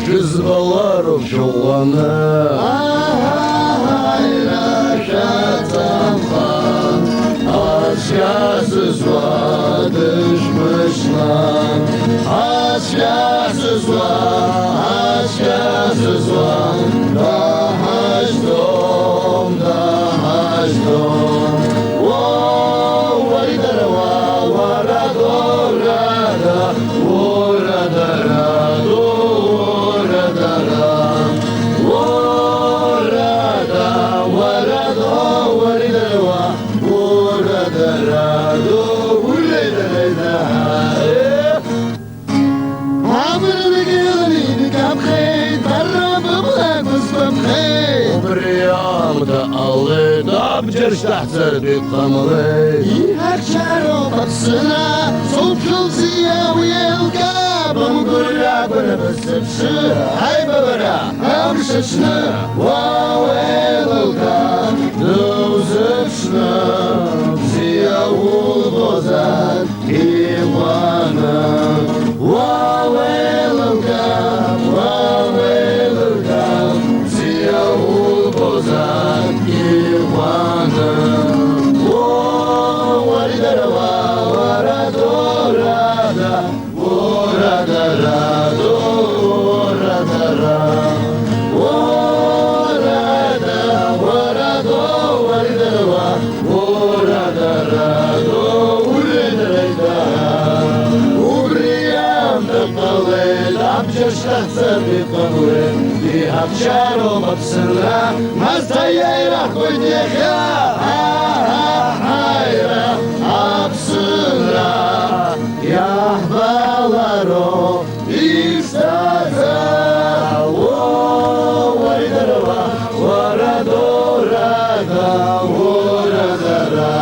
Kızbalarım çoğlanı Hayraşatamam Asyasız var düşmüşler Asyasız var Dahaşdom Wow, varidara varadorada Voradarado Abjırştahtır dükkamalı İhakçar o baksına Soğukul ziyaviyelga Bamgurya bana basıpşı Hay babara Amşaşna Vavayelga Dövzıpşna Ziyavul bozan İvana Vavayelga Ziyavul bozan İvana Varidara varadorada Voradarado Abjırştahtır dükkamalı İhakçar o baksına Mazdayayrah koydeha Hayra apsınra Yahbalaro İstaza Varidara varadorada Voradarado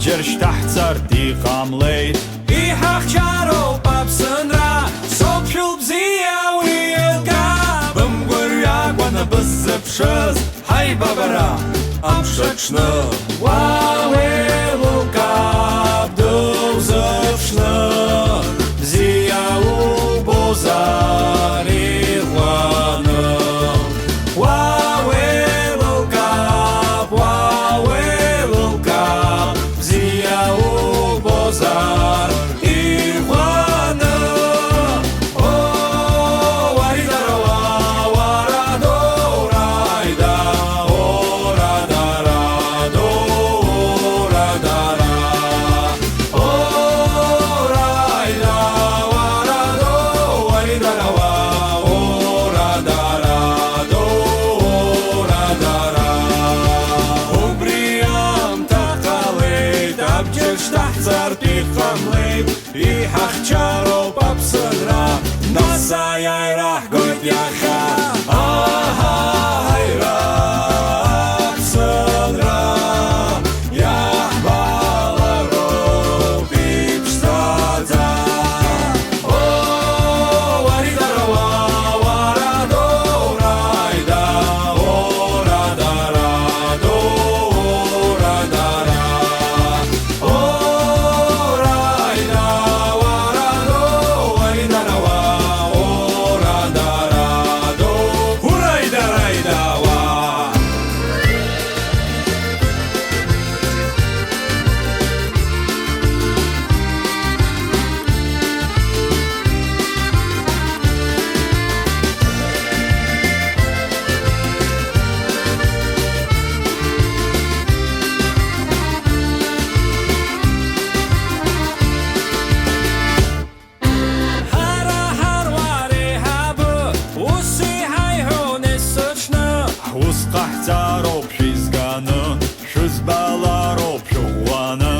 Abjırştahtır dükkamalı İhakçar o baksına Soğukul ziyaviyelga Bamgurya bana basıpşı Hay babara Amşaşna Vavayelga Dövzıpşna Ziyavul bozan İvana иҟамлеит, иҳахьчароуп аԥсынра, нас аиааираҳгоит иахьа. Аҳаҳаира аԥсынра, иаҳбалароуп иԥшӡаӡа. Уаридара-уа, уарадораида, орадарадо, орадара. Орайда, варадо, варидара-уа, орадарадо, урайдарайда-уа. Ус ҟаҳҵароуп шәизганы, шәызбалароуп шәыӷәӷәаны.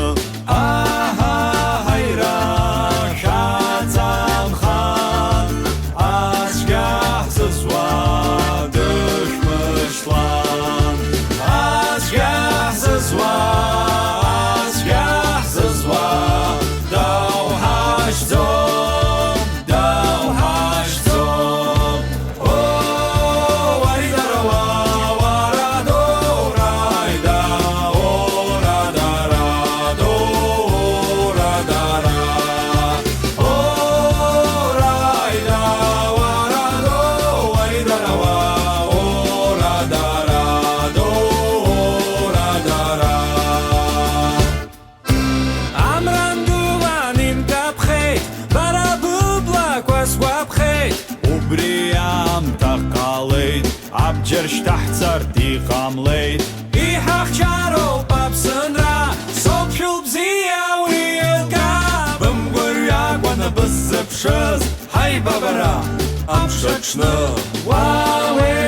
Аҳаҳаира шәаҵамхан, ацәгьа ҳзызуа дышмышьҭлан. Ацәгьа ҳзызуа, ацәгьа ҳзызуа, дауҳашьҭӡом, дауҳашьҭӡом. Варидара-уа, варадораида, орадарадо, орадара. Орайда, варадо, варидара-уа, орадарадо, орадара. Амрандуван имкаԥхеит, бара быблақәа сгәаԥхеит. Убри аамҭа ҟалеит, абџьар шьҭаҳҵартә иҟамлеит. Иҳахьчароуп аԥсынра, соуԥшәыл бзиа уи еилкаа. Бымгәырҩакәаны быззыԥшыз, ҳаибабара амш аҽны. Уауеи